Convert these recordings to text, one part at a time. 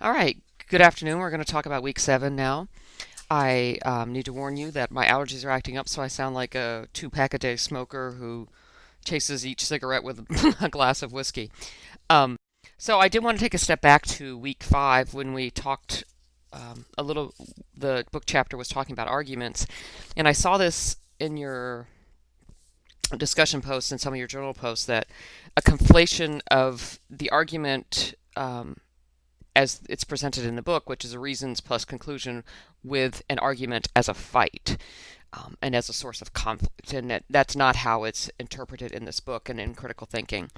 All right, good afternoon. We're going to talk about week 7 now. I need to warn you that my allergies are acting up, so I sound like a 2 pack a day smoker who chases each cigarette with a glass of whiskey. Um, so I did want to take a step back to week 5 when we talked a little, the book chapter was talking about arguments, and I saw this in your discussion posts and some of your journal posts that a conflation of the argument as it's presented in the book, which is a reasons plus conclusion, with an argument as a fight and as a source of conflict. And that's not how it's interpreted in this book and in critical thinking.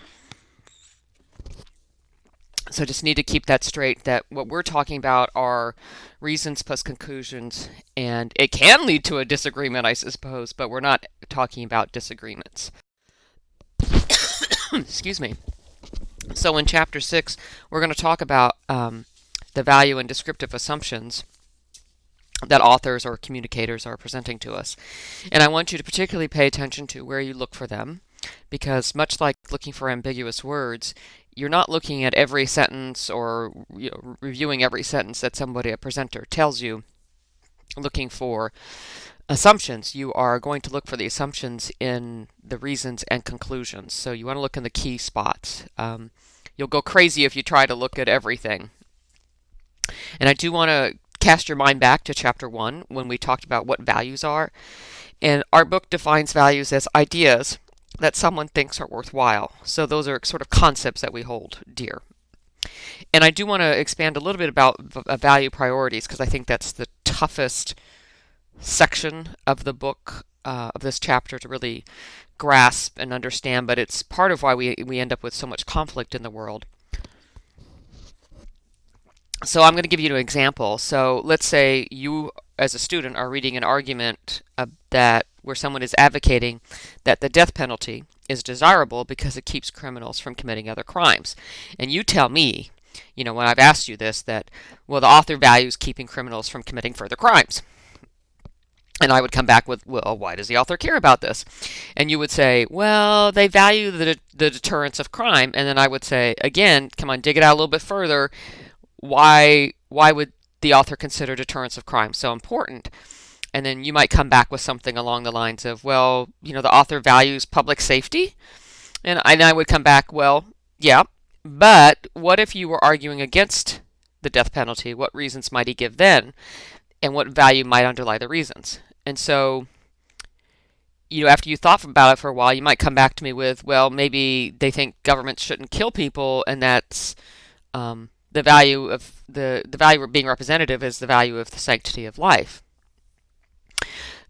So just need to keep that straight, that what we're talking about are reasons plus conclusions, and it can lead to a disagreement, I suppose, but we're not talking about disagreements. Excuse me. So in chapter 6, we're going to talk about the value and descriptive assumptions that authors or communicators are presenting to us. And I want you to particularly pay attention to where you look for them, because much like looking for ambiguous words, you're not looking at every sentence or reviewing every sentence that somebody, a presenter, tells you, looking for assumptions. You are going to look for the assumptions in the reasons and conclusions. So you want to look in the key spots. You'll go crazy if you try to look at everything. And I do want to cast your mind back to chapter 1 when we talked about what values are. And our book defines values as ideas that someone thinks are worthwhile. So those are sort of concepts that we hold dear. And I do want to expand a little bit about value priorities, because I think that's the toughest section of the book, of this chapter, to really grasp and understand, but it's part of why we end up with so much conflict in the world. So I'm going to give you an example. So let's say you, as a student, are reading an argument that where someone is advocating that the death penalty is desirable because it keeps criminals from committing other crimes. And you tell me, when I've asked you this, that, well, the author values keeping criminals from committing further crimes. And I would come back with, well, why does the author care about this? And you would say, well, they value the deterrence of crime. And then I would say, again, come on, dig it out a little bit further. Why would the author consider deterrence of crime so important? And then you might come back with something along the lines of, well, the author values public safety. And I would come back, well, yeah, but what if you were arguing against the death penalty? What reasons might he give then? And what value might underlie the reasons? And so, after you thought about it for a while, you might come back to me with, well, maybe they think governments shouldn't kill people, and that's the value of the value of being representative is the value of the sanctity of life.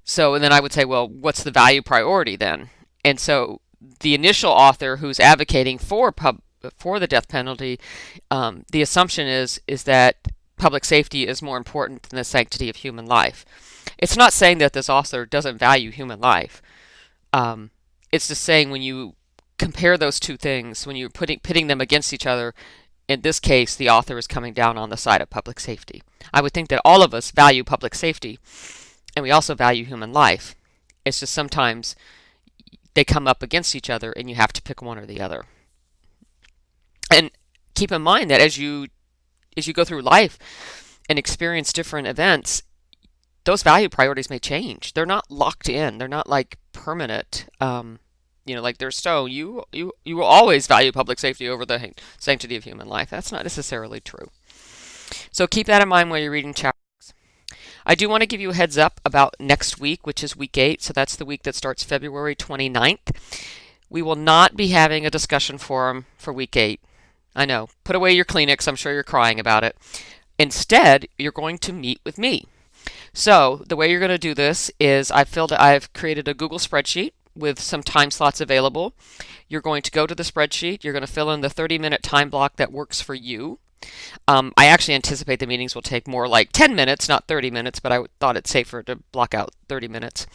So, and then I would say, well, what's the value priority then? And so, the initial author who's advocating for the death penalty, the assumption is that public safety is more important than the sanctity of human life. It's not saying that this author doesn't value human life. It's just saying when you compare those two things, when you're pitting them against each other, in this case, the author is coming down on the side of public safety. I would think that all of us value public safety, and we also value human life. It's just sometimes they come up against each other, and you have to pick one or the other. And keep in mind that as you go through life and experience different events, those value priorities may change. They're not locked in. They're not like permanent. Like they're stone. You will always value public safety over the sanctity of human life. That's not necessarily true. So keep that in mind while you're reading chapters. I do want to give you a heads up about next week, which is week 8. So that's the week that starts February 29th. We will not be having a discussion forum for week 8. I know. Put away your Kleenex. I'm sure you're crying about it. Instead, you're going to meet with me. So the way you're going to do this is I've created a Google spreadsheet with some time slots available. You're going to go to the spreadsheet. You're going to fill in the 30-minute time block that works for you. I actually anticipate the meetings will take more like 10 minutes, not 30 minutes, but I thought it's safer to block out 30 minutes.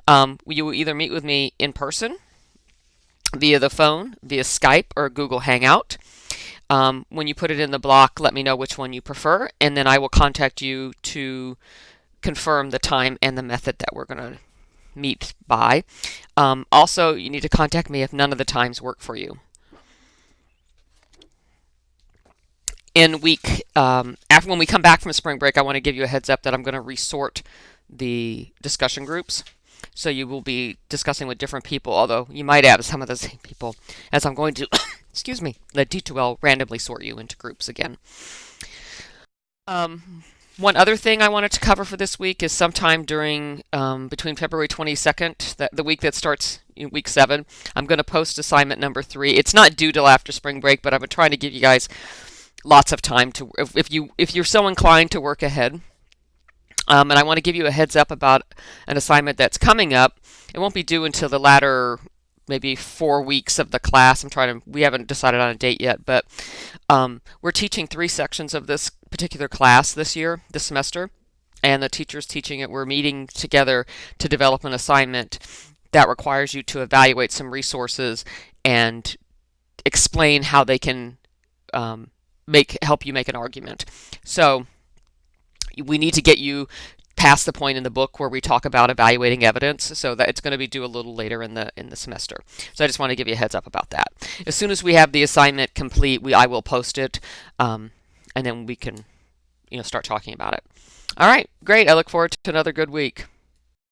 You will either meet with me in person, via the phone, via Skype, or Google Hangout. When you put it in the block, let me know which one you prefer, and then I will contact you to confirm the time and the method that we're going to meet by. Also, you need to contact me if none of the times work for you. in week after when we come back from spring break, I want to give you a heads up that I'm going to resort the discussion groups. So you will be discussing with different people, although you might have some of the same people, as I'm going to, excuse me, let D2L randomly sort you into groups again. One other thing I wanted to cover for this week is sometime during between February 22nd, the week that starts in week 7, I'm going to post assignment number 3. It's not due till after spring break, but I'm trying to give you guys lots of time to, if you're so inclined to work ahead. And I want to give you a heads up about an assignment that's coming up. It won't be due until the latter maybe 4 weeks of the class. We haven't decided on a date yet, but we're teaching 3 sections of this particular class this semester, and the teacher's teaching it. We're meeting together to develop an assignment that requires you to evaluate some resources and explain how they can help you make an argument. So we need to get you past the point in the book where we talk about evaluating evidence, so that it's going to be due a little later in the semester. So I just want to give you a heads up about that. As soon as we have the assignment complete, I will post it, and then we can start talking about it. All right, great. I look forward to another good week.